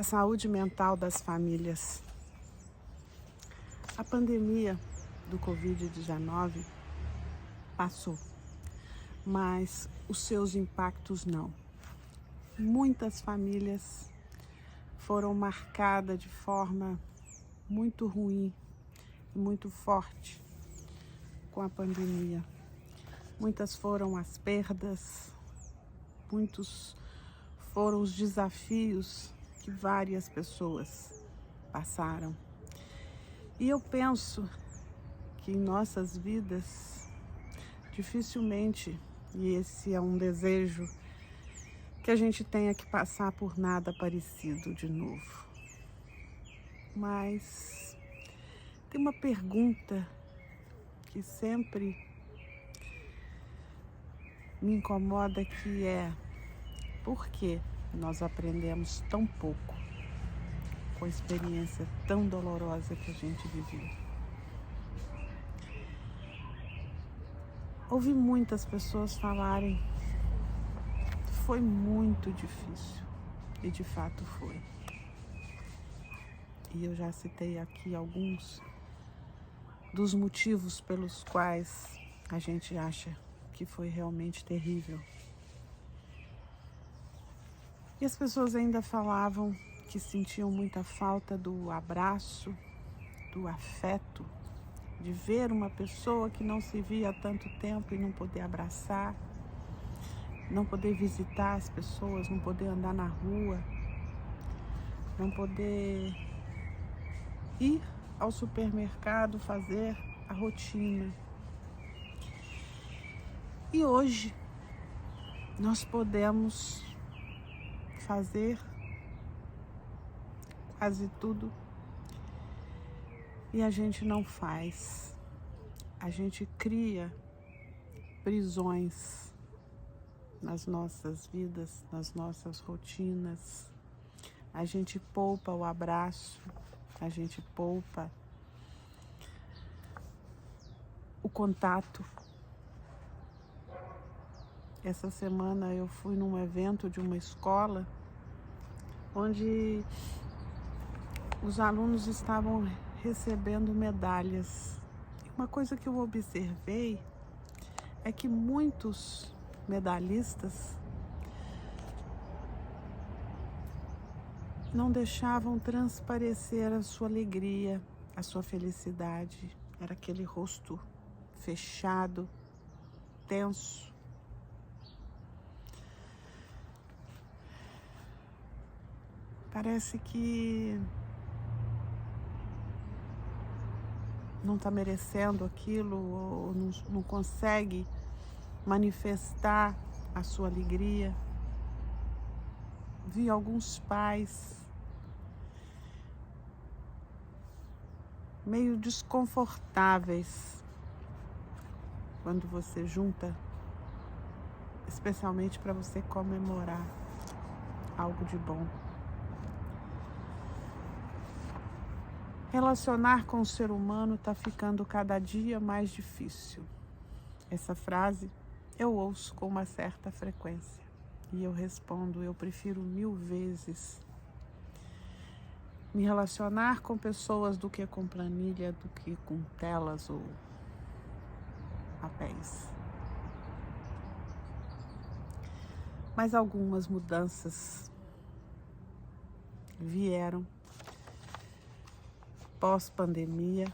a saúde mental das famílias. A pandemia do Covid-19 passou, mas os seus impactos não. Muitas famílias foram marcadas de forma muito ruim e muito forte com a pandemia. Muitas foram as perdas, muitos foram os desafios que várias pessoas passaram. E eu penso que em nossas vidas, dificilmente, e esse é um desejo, que a gente tenha que passar por nada parecido de novo. Mas tem uma pergunta que sempre me incomoda, que é: por que nós aprendemos tão pouco com a experiência tão dolorosa que a gente viveu? Ouvi muitas pessoas falarem que foi muito difícil, e de fato foi. E eu já citei aqui alguns dos motivos pelos quais a gente acha que foi realmente terrível. E as pessoas ainda falavam que sentiam muita falta do abraço, do afeto, de ver uma pessoa que não se via há tanto tempo e não poder abraçar, não poder visitar as pessoas, não poder andar na rua, não poder ir ao supermercado fazer a rotina. E hoje nós podemos fazer quase tudo e a gente não faz. A gente cria prisões nas nossas vidas, nas nossas rotinas. A gente poupa o abraço, a gente poupa o contato. Essa semana eu fui num evento de uma escola onde os alunos estavam recebendo medalhas. Uma coisa que eu observei é que muitos medalhistas não deixavam transparecer a sua alegria, a sua felicidade. Era aquele rosto fechado, tenso. Parece que não está merecendo aquilo, ou não consegue manifestar a sua alegria. Vi alguns pais meio desconfortáveis quando você junta, especialmente para você comemorar algo de bom. Relacionar com o ser humano está ficando cada dia mais difícil. Essa frase eu ouço com uma certa frequência e eu respondo: eu prefiro 1000 vezes me relacionar com pessoas do que com planilha, do que com telas ou papéis. Mas algumas mudanças vieram pós-pandemia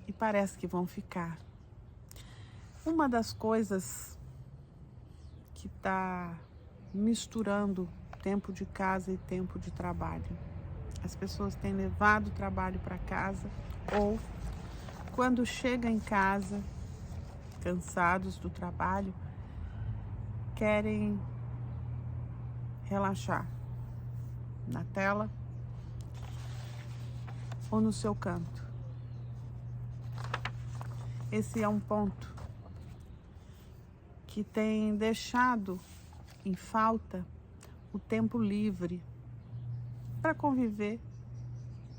e parece que vão ficar. Uma das coisas que está misturando tempo de casa e tempo de trabalho. As pessoas têm levado o trabalho para casa, ou quando chegam em casa, cansados do trabalho, querem relaxar na tela ou no seu canto. Esse é um ponto que tem deixado em falta o tempo livre para conviver,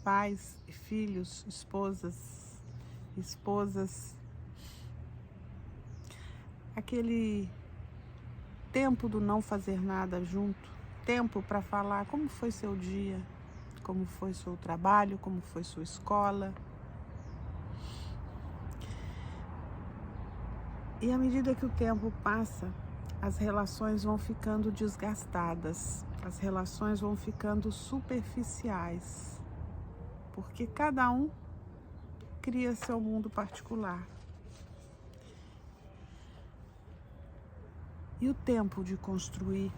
pais e filhos, esposas, aquele tempo do não fazer nada junto, tempo para falar como foi seu dia, como foi seu trabalho, como foi sua escola. E à medida que o tempo passa, as relações vão ficando desgastadas, as relações vão ficando superficiais, porque cada um cria seu mundo particular. E o tempo de construir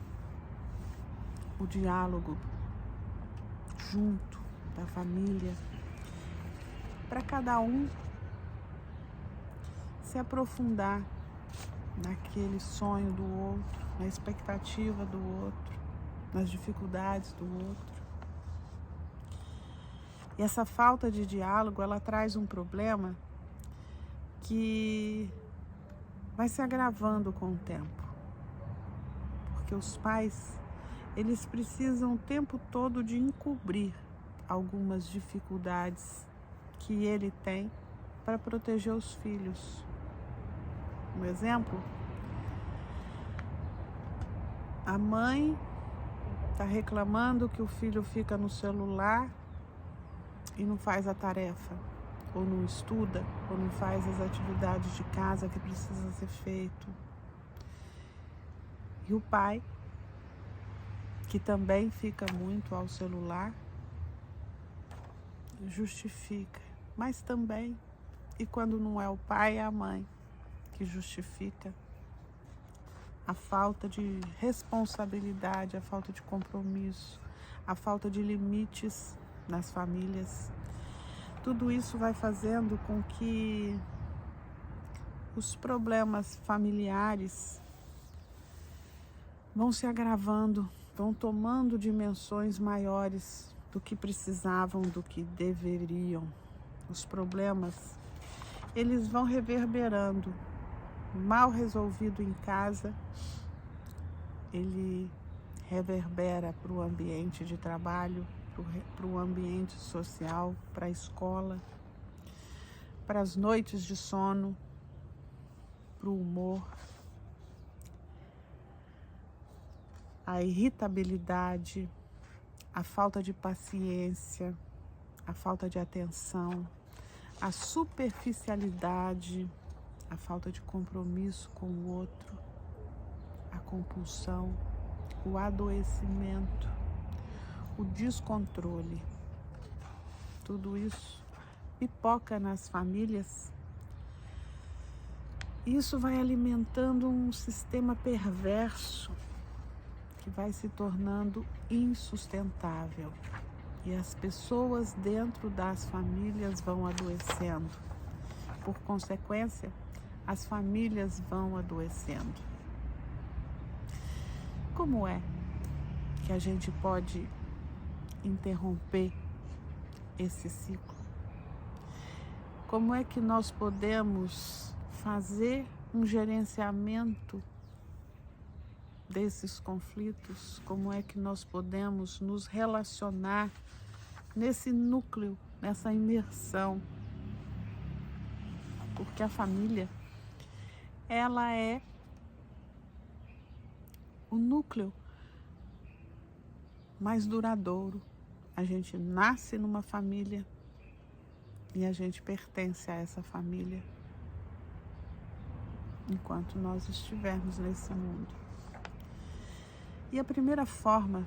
o diálogo junto da família, para cada um se aprofundar naquele sonho do outro, na expectativa do outro, nas dificuldades do outro. E essa falta de diálogo, ela traz um problema que vai se agravando com o tempo. Porque os pais, eles precisam o tempo todo de encobrir algumas dificuldades que ele tem para proteger os filhos. Um exemplo, a mãe está reclamando que o filho fica no celular e não faz a tarefa, ou não estuda, ou não faz as atividades de casa que precisam ser feito. E o pai, que também fica muito ao celular, justifica, mas também, e quando não é o pai, é a mãe que justifica a falta de responsabilidade, a falta de compromisso, a falta de limites nas famílias. Tudo isso vai fazendo com que os problemas familiares vão se agravando, vão tomando dimensões maiores do que precisavam, do que deveriam. Os problemas, eles vão reverberando. Mal resolvido em casa, ele reverbera para o ambiente de trabalho, para o ambiente social, para a escola, para as noites de sono, para o humor, a irritabilidade, a falta de paciência, a falta de atenção, a superficialidade, a falta de compromisso com o outro, a compulsão, o adoecimento, o descontrole. Tudo isso pipoca nas famílias. Isso vai alimentando um sistema perverso que vai se tornando insustentável. E as pessoas dentro das famílias vão adoecendo. Por consequência, as famílias vão adoecendo. Como é que a gente pode interromper esse ciclo? Como é que nós podemos fazer um gerenciamento desses conflitos? Como é que nós podemos nos relacionar nesse núcleo, nessa imersão? Porque a família, ela é o núcleo mais duradouro. A gente nasce numa família e a gente pertence a essa família enquanto nós estivermos nesse mundo. E a primeira forma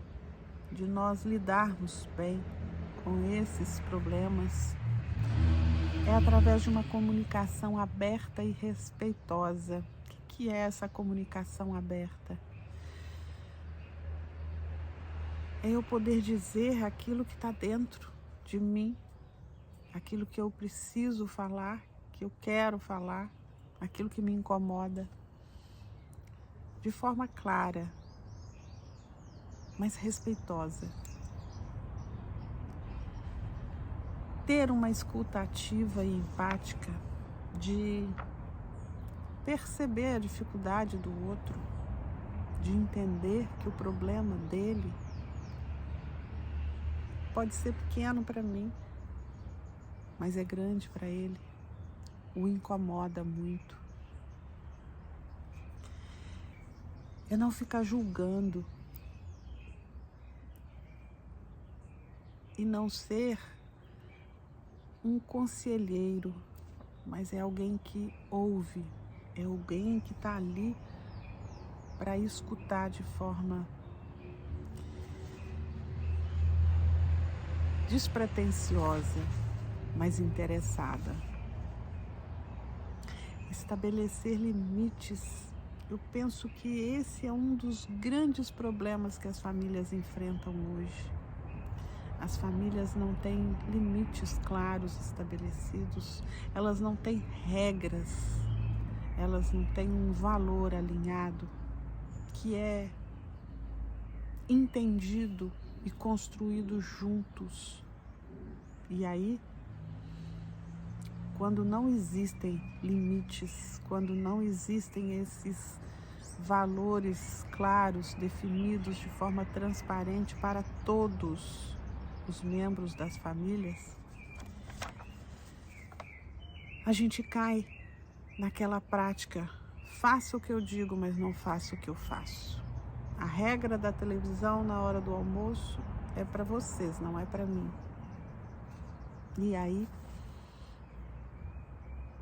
de nós lidarmos bem com esses problemas é através de uma comunicação aberta e respeitosa. O que é essa comunicação aberta? É eu poder dizer aquilo que está dentro de mim, aquilo que eu preciso falar, que eu quero falar, aquilo que me incomoda, de forma clara, mas respeitosa. Ter uma escuta ativa e empática, de perceber a dificuldade do outro, de entender que o problema dele pode ser pequeno para mim, mas é grande para ele, o incomoda muito. É não ficar julgando e não ser um conselheiro, mas é alguém que ouve, é alguém que está ali para escutar de forma despretensiosa, mas interessada. Estabelecer limites. Eu penso que esse é um dos grandes problemas que as famílias enfrentam hoje. As famílias não têm limites claros estabelecidos, elas não têm regras, elas não têm um valor alinhado que é entendido e construído juntos. E aí, quando não existem limites, quando não existem esses valores claros, definidos de forma transparente para todos os membros das famílias, a gente cai naquela prática: faça o que eu digo, mas não faça o que eu faço. A regra da televisão na hora do almoço é para vocês, não é para mim. E aí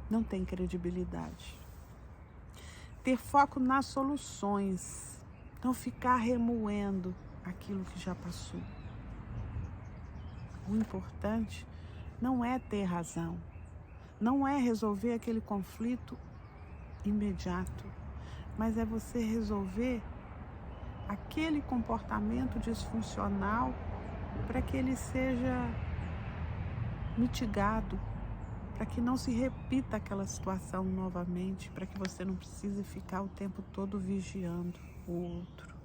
não tem credibilidade. Ter foco nas soluções, não ficar remoendo aquilo que já passou. O importante não é ter razão, não é resolver aquele conflito imediato, mas é você resolver aquele comportamento disfuncional para que ele seja mitigado, para que não se repita aquela situação novamente, para que você não precise ficar o tempo todo vigiando o outro.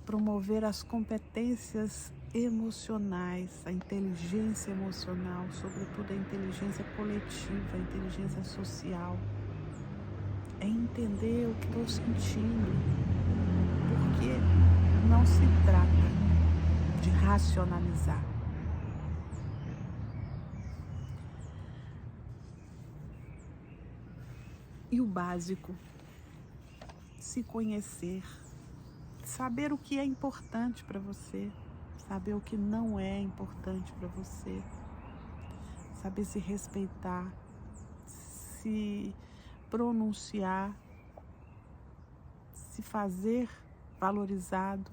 Promover as competências emocionais, a inteligência emocional, sobretudo a inteligência coletiva, a inteligência social. É entender o que estou sentindo, porque não se trata de racionalizar. E o básico, se conhecer, saber o que é importante para você, saber o que não é importante para você, saber se respeitar, se pronunciar, se fazer valorizado.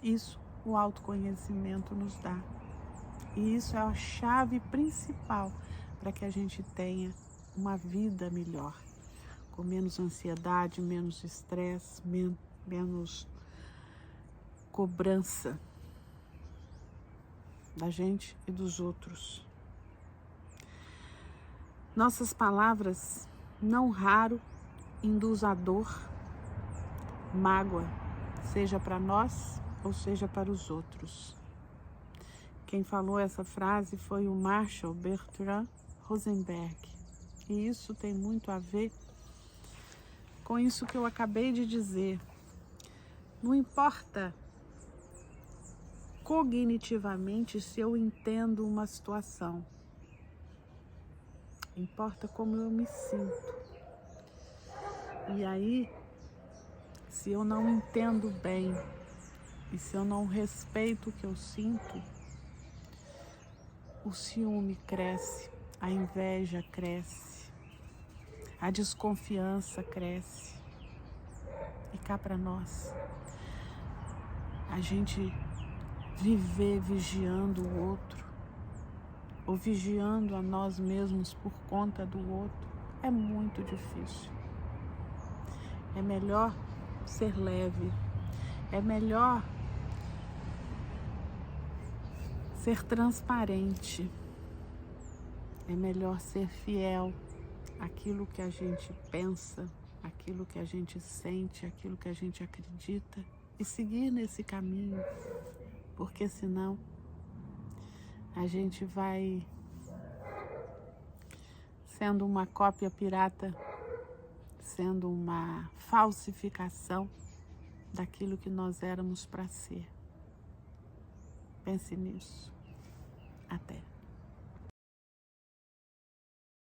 Isso o autoconhecimento nos dá. E isso é a chave principal para que a gente tenha uma vida melhor, com menos ansiedade, menos estresse, menos cobrança da gente e dos outros. Nossas palavras, não raro, induzem a dor, mágoa, seja para nós ou seja para os outros. Quem falou essa frase foi o Marshall Bertrand Rosenberg. E isso tem muito a ver com isso que eu acabei de dizer. Não importa cognitivamente se eu entendo uma situação. Importa como eu me sinto. E aí, se eu não entendo bem e se eu não respeito o que eu sinto, o ciúme cresce, a inveja cresce, a desconfiança cresce. E cá para nós, a gente viver vigiando o outro, ou vigiando a nós mesmos por conta do outro, é muito difícil. É melhor ser leve, é melhor ser transparente, é melhor ser fiel àquilo que a gente pensa, àquilo que a gente sente, àquilo que a gente acredita e seguir nesse caminho, porque senão a gente vai sendo uma cópia pirata, sendo uma falsificação daquilo que nós éramos para ser. Pense nisso. Até.